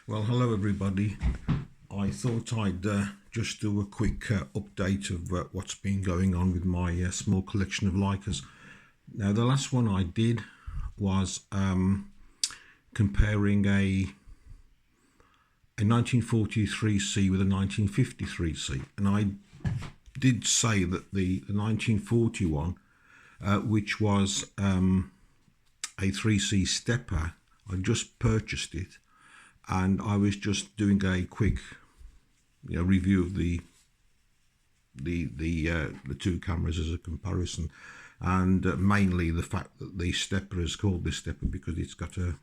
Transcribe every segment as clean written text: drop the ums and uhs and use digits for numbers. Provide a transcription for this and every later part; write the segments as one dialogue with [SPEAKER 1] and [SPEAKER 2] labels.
[SPEAKER 1] Well, hello everybody. I thought I'd just do a quick update of what's been going on with my small collection of Leicas. Now, the last one I did was comparing a 1943C with a 1953C, and I did say that the 1941, which was a 3C stepper, I just purchased it, and I was just doing a quick review of the two cameras as a comparison, and mainly the fact that the stepper is called this stepper because it's got a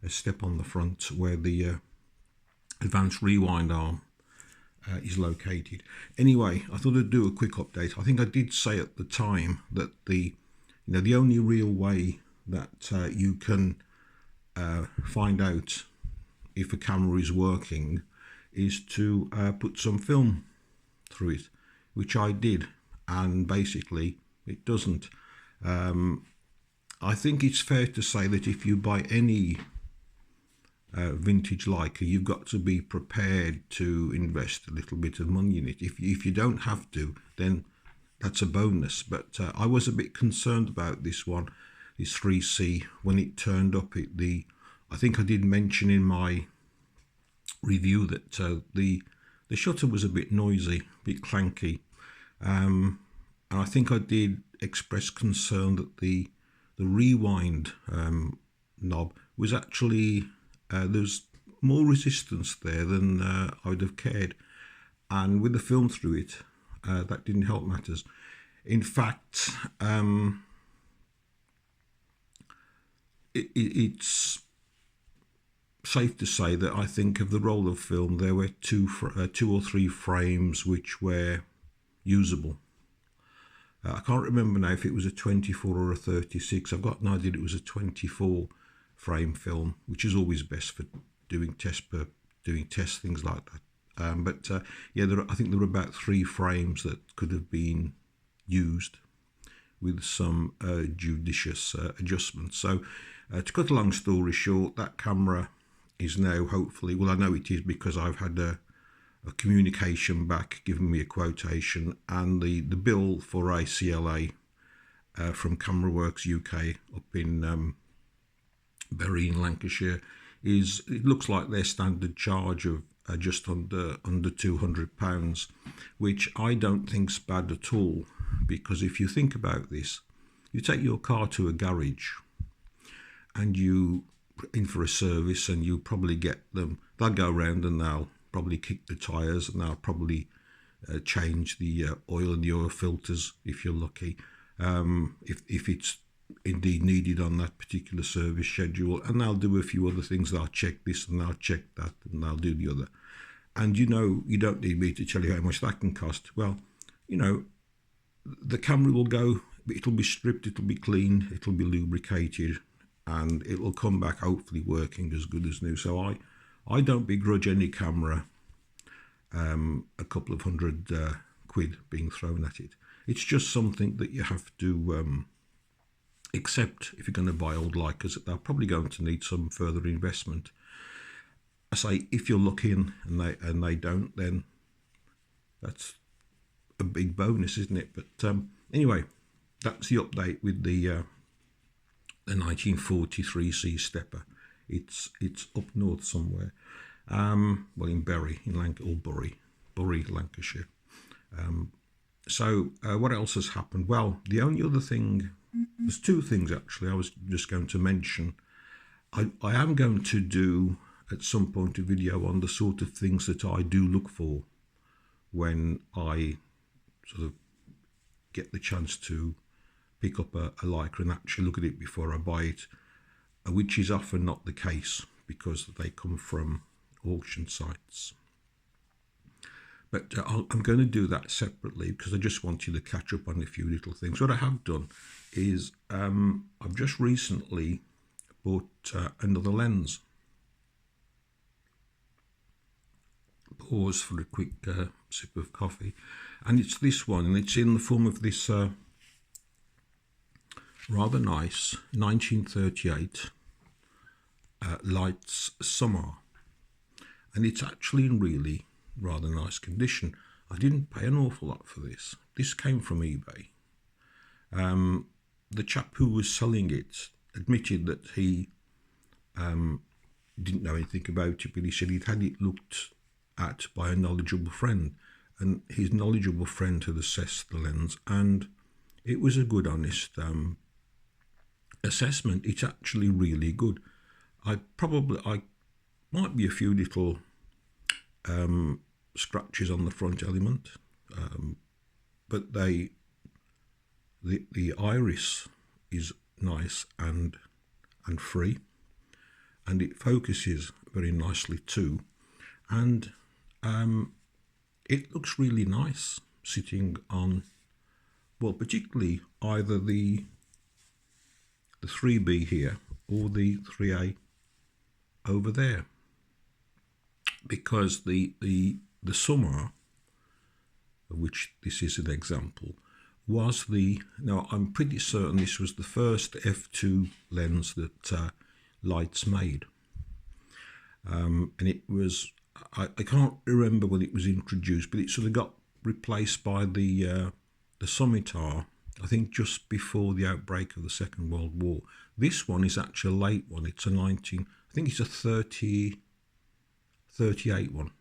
[SPEAKER 1] step on the front where the advanced rewind arm is located. Anyway, I thought I'd do a quick update. I think I did say at the time that the only real way that you can find out if a camera is working is to put some film through it, which I did, and basically it doesn't. I think it's fair to say that if you buy any vintage Leica, you've got to be prepared to invest a little bit of money in it. If you don't have to, then that's a bonus. But I was a bit concerned about this 3C, when it turned up. I think I did mention in my review that the shutter was a bit noisy, a bit clanky, and I think I did express concern that the rewind knob was actually there's more resistance there than I would have cared, and with the film through it, that didn't help matters. In fact, it's safe to say that I think of the roll of film, there were two or three frames which were usable. I can't remember now if it was a 24 or a 36. I've got an idea it was a 24 frame film, which is always best for doing test things like that. But yeah, I think there were about 3 frames that could have been used with some judicious adjustments. So to cut a long story short, that camera is now hopefully, well, I know it is because I've had a communication back giving me a quotation, and the bill for a CLA from CameraWorks UK up in Bury in Lancashire it looks like their standard charge of just under £200, which I don't think's bad at all, because if you think about this, you take your car to a garage and you in for a service, and you probably get them, they'll go around and they'll probably kick the tyres, and they'll probably change the oil and the oil filters if you're lucky, if it's indeed needed on that particular service schedule, and they'll do a few other things. They'll check this and they'll check that and they'll do the other. And you don't need me to tell you how much that can cost. Well, the camera will go, it'll be stripped, it'll be cleaned, it'll be lubricated, and it will come back hopefully working as good as new. So I don't begrudge any camera a couple of hundred quid being thrown at it. It's just something that you have to accept if you're going to buy old Leicas, that they're probably going to need some further investment. I say, if you're lucky and they don't, then that's a big bonus, isn't it? But anyway, that's the update with the 1943C stepper. It's up north somewhere, well, in Bury, Bury, Lancashire. So what else has happened? Well, the only other thing, there's 2 things actually I was just going to mention. I am going to do at some point a video on the sort of things that I do look for when I sort of get the chance to pick up a Leica and actually look at it before I buy it, which is often not the case because they come from auction sites. But I'm going to do that separately because I just want you to catch up on a few little things. What I have done is I've just recently bought another lens. Pause for a quick sip of coffee, and it's this one, and it's in the form of this rather nice 1938 Lights Summar. and it's actually in really rather nice condition. I didn't pay an awful lot for this. This came from eBay. The chap who was selling it admitted that he didn't know anything about it, but he said he'd had it looked at by a knowledgeable friend, and his knowledgeable friend had assessed the lens, and it was a good, honest assessment. It's actually really good. I might be a few little scratches on the front element, but the iris is nice and free, and it focuses very nicely too, and it looks really nice sitting on, well, particularly either the 3B here or the 3A over there, because the Summar, of which this is an example, was now I'm pretty certain this was the first f2 lens that Leitz made, and it was, I can't remember when it was introduced, but it sort of got replaced by the Summar, I think just before the outbreak of the Second World War. This one is actually a late one. It's a 19, I think it's a 38 one.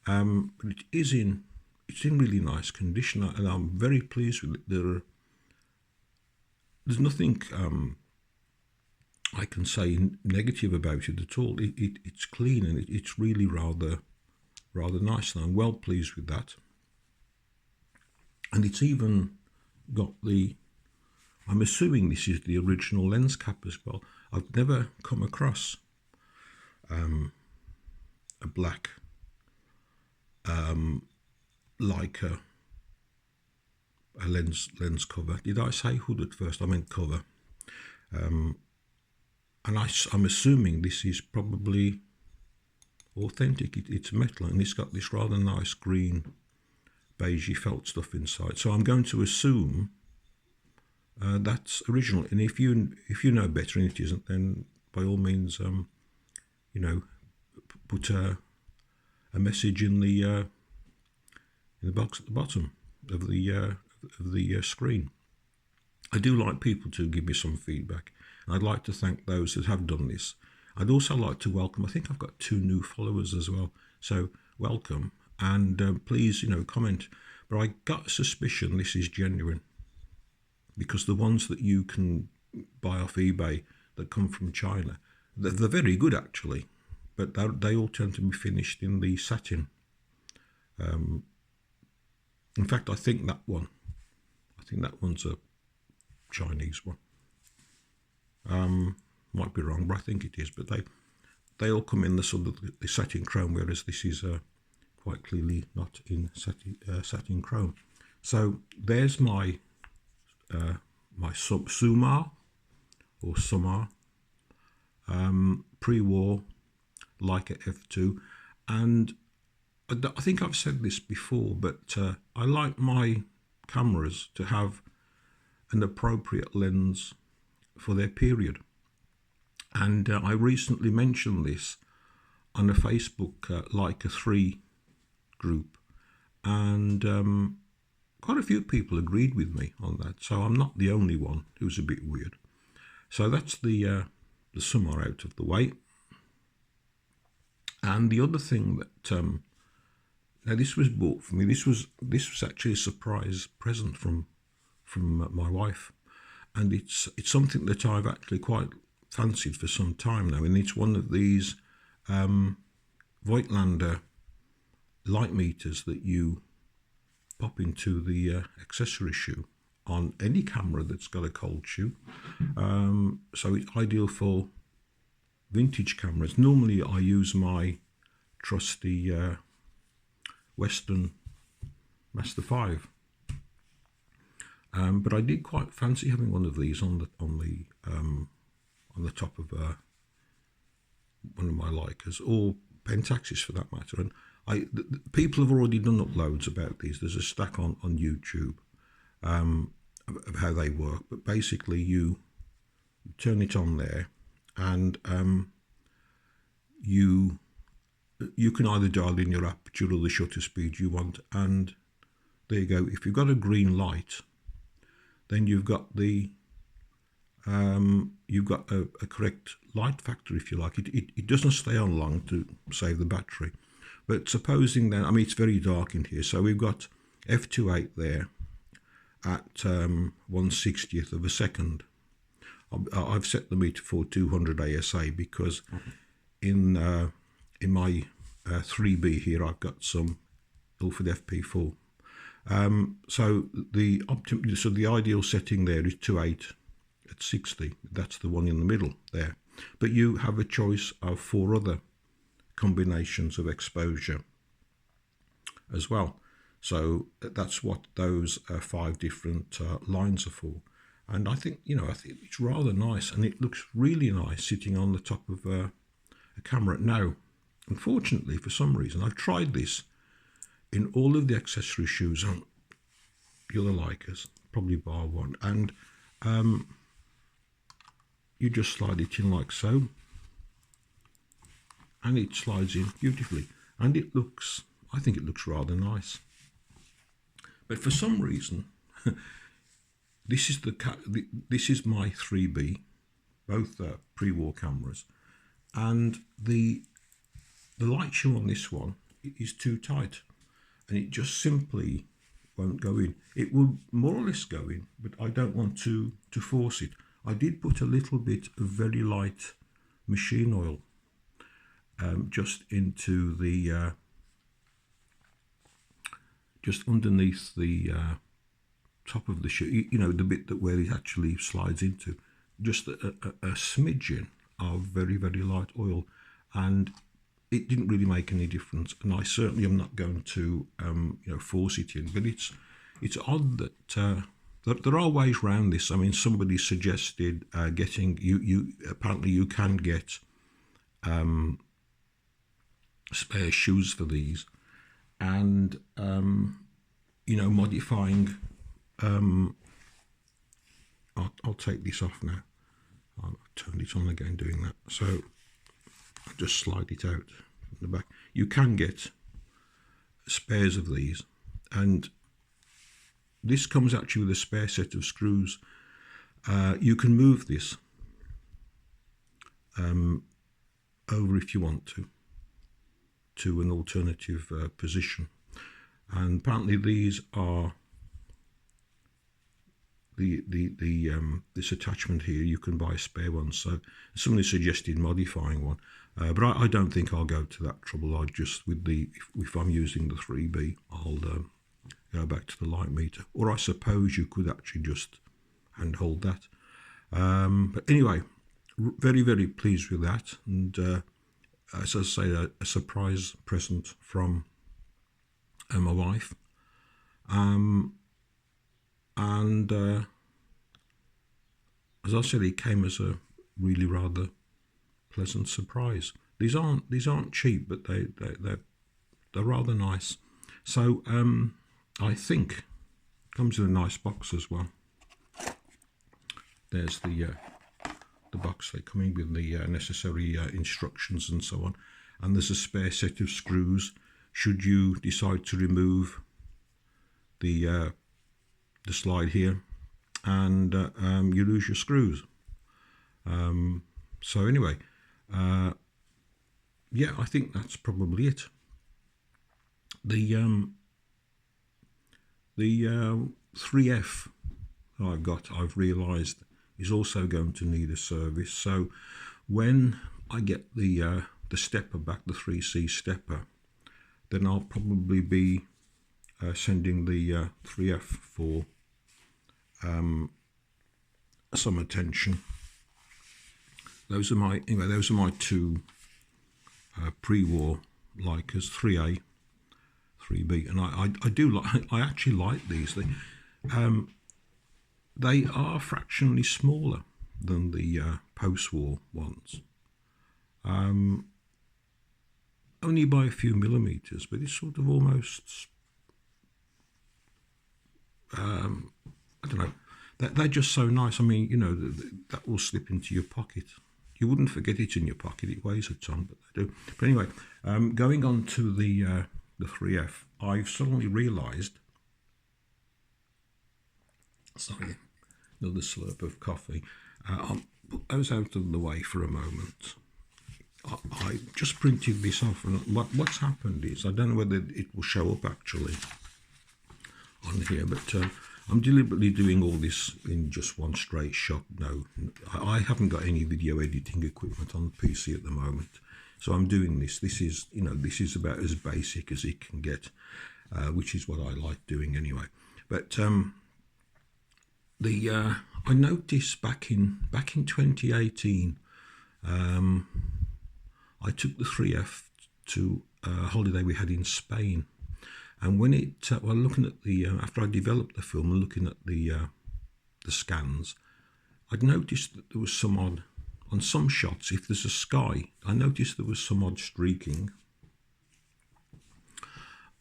[SPEAKER 1] But it's in really nice condition, and I'm very pleased with it. There's nothing I can say negative about it at all. It's clean, and it's really rather nice, and I'm well pleased with that. And it's even got I'm assuming this is the original lens cap as well. I've never come across a black Leica a lens cover. Did I say hood at first? I meant cover. And I'm assuming this is probably authentic. It's metal, and it's got this rather nice green beigey felt stuff inside. So I'm going to assume that's original. And if you know better and it isn't, then by all means, put a message in the box at the bottom of the screen. I do like people to give me some feedback. I'd like to thank those that have done this. I'd also like to welcome, I think I've got 2 new followers as well, so welcome, and please, comment. But I got a suspicion this is genuine, because the ones that you can buy off eBay that come from China, they're very good actually, but they all tend to be finished in the satin. In fact, I think that one's a Chinese one. Might be wrong, but I think it is. But they all come in the sort of the satin chrome, whereas this is quite clearly not in satin chrome. So there's my Summar or Summar pre-war Leica f2, and I think I've said this before, but I like my cameras to have an appropriate lens for their period. And I recently mentioned this on a Facebook Leica 3 group, and quite a few people agreed with me on that, so I'm not the only one who's a bit weird. So that's the Summar out of the way. And the other thing that now this was bought for me. This was actually a surprise present from my wife, and it's something that I've actually quite fancied for some time now, and it's one of these Voightlander light meters that you pop into the accessory shoe on any camera that's got a cold shoe. So it's ideal for vintage cameras. Normally I use my trusty Western Master 5, but I did quite fancy having one of these on the top of one of my Leicas, or Pentaxes for that matter. And people have already done uploads about these. There's a stack on YouTube of how they work, but basically you turn it on there, and you you can either dial in your aperture or the shutter speed you want, and there you go. If you've got a green light, then you've got a correct light factor, if you like. It doesn't stay on long to save the battery. But supposing then, I mean, it's very dark in here, so we've got f2.8 there at 1/60th of a second. I've set the meter for 200 ASA because in my 3B here I've got some Ilford FP4. So the ideal setting there is 2.8 at 60. That's the one in the middle there. But you have a choice of 4 other combinations of exposure as well. So that's what those 5 different lines are for. And I think it's rather nice, and it looks really nice sitting on the top of a camera. Now, unfortunately, for some reason, I've tried this in all of the accessory shoes on the other Leicas, probably bar one, and you just slide it in like so, and it slides in beautifully, and I think it looks rather nice. But for some reason, this is my 3B, both pre-war cameras, and the light shoe on this one is too tight, and it just simply won't go in. It will more or less go in, but I don't want to force it. I did put a little bit of very light machine oil just into the just underneath the top of the shoe, the bit where it actually slides into, just a smidgen of very, very light oil, and it didn't really make any difference. And I certainly am not going to force it in, but it's odd that there are ways around this. I mean, somebody suggested getting apparently you can get spare shoes for these, and modifying. I'll take this off now. I've turned it on again doing that. So I'll just slide it out from the back. You can get spares of these, and this comes actually with a spare set of screws. You can move this over if you want to an alternative position, and apparently these are this attachment here. You can buy spare ones, so somebody suggested modifying one, but I don't think I'll go to that trouble. I just if I'm using the 3B, I'll go back to the light meter, or I suppose you could actually just handhold that. But anyway, very, very pleased with that, and as I say, a surprise present from my wife, and as I said, it came as a really rather pleasant surprise. These aren't cheap, but they're rather nice. So I think it comes in a nice box as well. There's the box. They come in with the necessary instructions and so on, and there's a spare set of screws should you decide to remove the slide here and you lose your screws. So anyway, yeah, I think that's probably it. The 3F I've realised is also going to need a service. So when I get the stepper back, the 3C stepper, then I'll probably be sending the 3F for some attention. Those are my two pre-war Leicas, 3A, 3B, and I actually like these. They are fractionally smaller than the post-war ones, only by a few millimeters, but it's sort of almost I don't know. They're just so nice. I mean, that will slip into your pocket. You wouldn't forget it in your pocket. It weighs a ton, but they do. But anyway, going on to the 3F, I've suddenly realised. Sorry, another slurp of coffee. I'll put those out of the way for a moment. I just printed this off, and what's happened is, I don't know whether it will show up actually on here, but I'm deliberately doing all this in just one straight shot. No, I haven't got any video editing equipment on the PC at the moment, so I'm doing this. This is, this is about as basic as it can get, which is what I like doing anyway. But I noticed back in 2018, I took the 3F to a holiday we had in Spain, and when while looking at the after I developed the film and looking at the scans, I'd noticed that there was some odd, on some shots, if there's a sky, I noticed there was some odd streaking,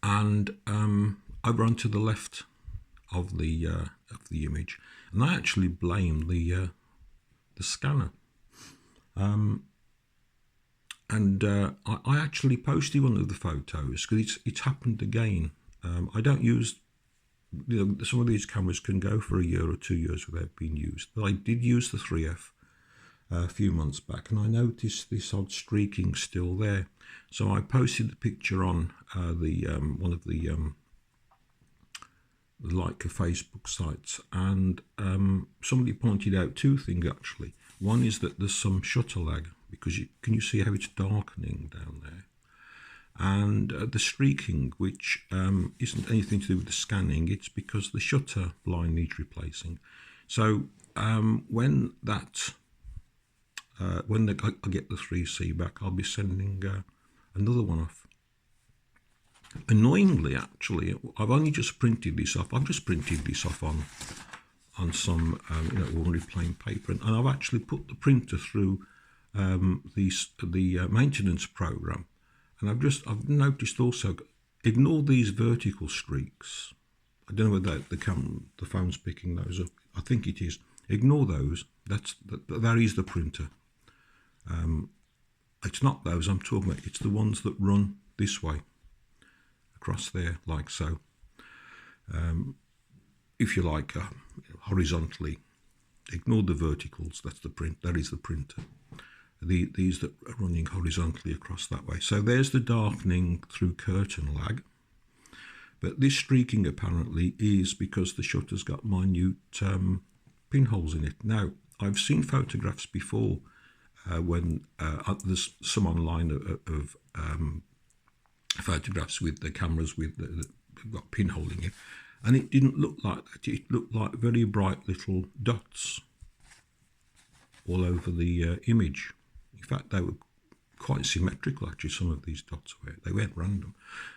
[SPEAKER 1] and over onto the left of the image, and I actually blame the scanner. And I actually posted one of the photos because it's happened again. I don't use, some of these cameras can go for a year or 2 years without being used. But I did use the 3F a few months back, and I noticed this odd streaking still there. So I posted the picture on one of the Leica Facebook sites, and somebody pointed out two things actually. One is that there's some shutter lag, because can you see how it's darkening down there? And the streaking, which isn't anything to do with the scanning, it's because the shutter blind needs replacing. So when I get the 3C back, I'll be sending another one off. Annoyingly, actually, I've only just printed this off. I've just printed this off on some ordinary plain paper, and I've actually put the printer through the maintenance program, and I've noticed also, ignore these vertical streaks. I don't know whether the phone's picking those up. I think it is. Ignore those. That is the printer. It's not those I'm talking about. It's the ones that run this way across there, like so. If you like, horizontally. Ignore the verticals. That is the printer. These that are running horizontally across that way. So there's the darkening through curtain lag. But this streaking apparently is because the shutter's got minute pinholes in it. Now, I've seen photographs before when there's some online of photographs with the cameras with got pinholing in, and it didn't look like that. It looked like very bright little dots all over the image. In fact, they were quite symmetrical, actually, some of these dots were. They weren't random.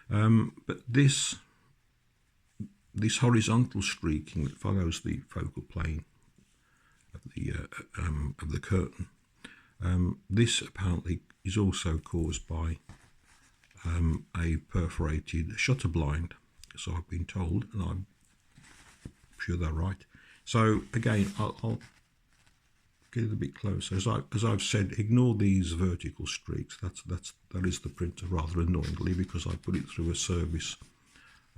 [SPEAKER 1] But this horizontal streaking that follows the focal plane of the curtain, this apparently is also caused by a perforated shutter blind, so I've been told, and I'm sure they're right. So again, I'll get it a bit closer. As I've said, ignore these vertical streaks. That is the printer, rather annoyingly, because I put it through a service,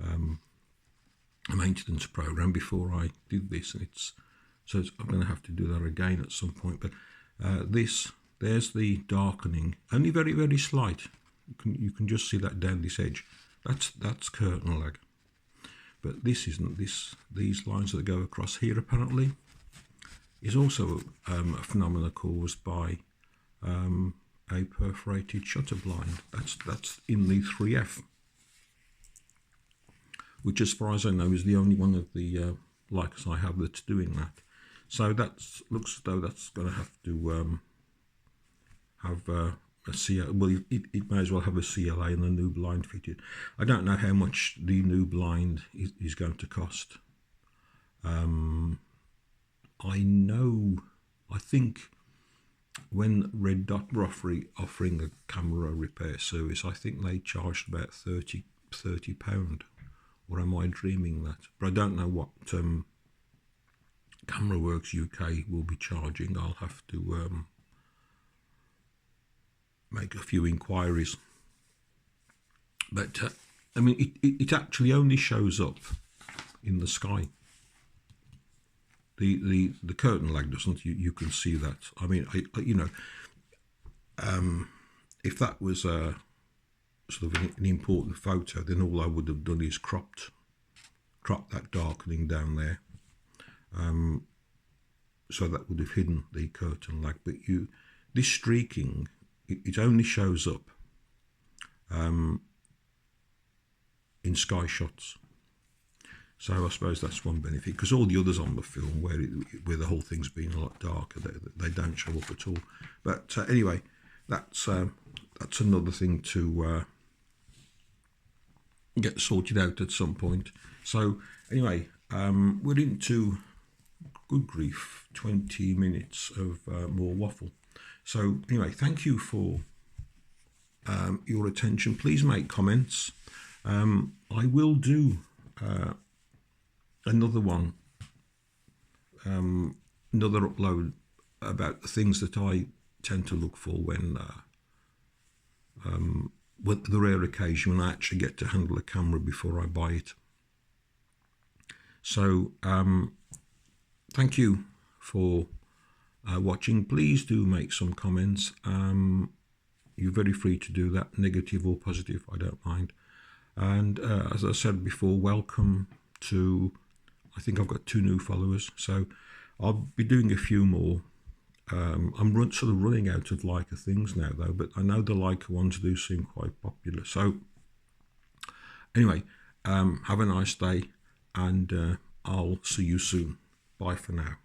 [SPEAKER 1] a maintenance program before I did this, and I'm going to have to do that again at some point. But there's the darkening, only very, very slight. You can just see that down this edge. That's curtain lag. But this isn't. These lines that go across here apparently is also a phenomena caused by a perforated shutter blind. That's in the 3F, which, as far as I know, is the only one of the Leicas I have that's doing that. So that looks as though that's going to have to have a CLA. Well, it may as well have a CLA and a new blind fitted. I don't know how much the new blind is going to cost. I think when Red Dot were offering a camera repair service, I think they charged about £30. Or am I dreaming that? But I don't know what CameraWorks UK will be charging. I'll have to make a few inquiries. But I mean, it actually only shows up in the sky. The curtain lag doesn't. You can see that. I mean, you know, if that was a sort of an important photo, then all I would have done is crop that darkening down there, so that would have hidden the curtain lag. But this streaking, it only shows up in sky shots. So I suppose that's one benefit, because all the others on the film where the whole thing's been a lot darker, they don't show up at all. But anyway, that's another thing to get sorted out at some point. So anyway, we're into, good grief, 20 minutes of more waffle. So anyway, thank you for your attention. Please make comments. I will do another one, another upload about the things that I tend to look for when the rare occasion when I actually get to handle a camera before I buy it. So thank you for watching. Please do make some comments. You're very free to do that, negative or positive, I don't mind. And as I said before, welcome to, I think I've got 2 new followers, so I'll be doing a few more. I'm sort of running out of Leica things now though, but I know the Leica ones do seem quite popular. So anyway, have a nice day, and I'll see you soon. Bye for now.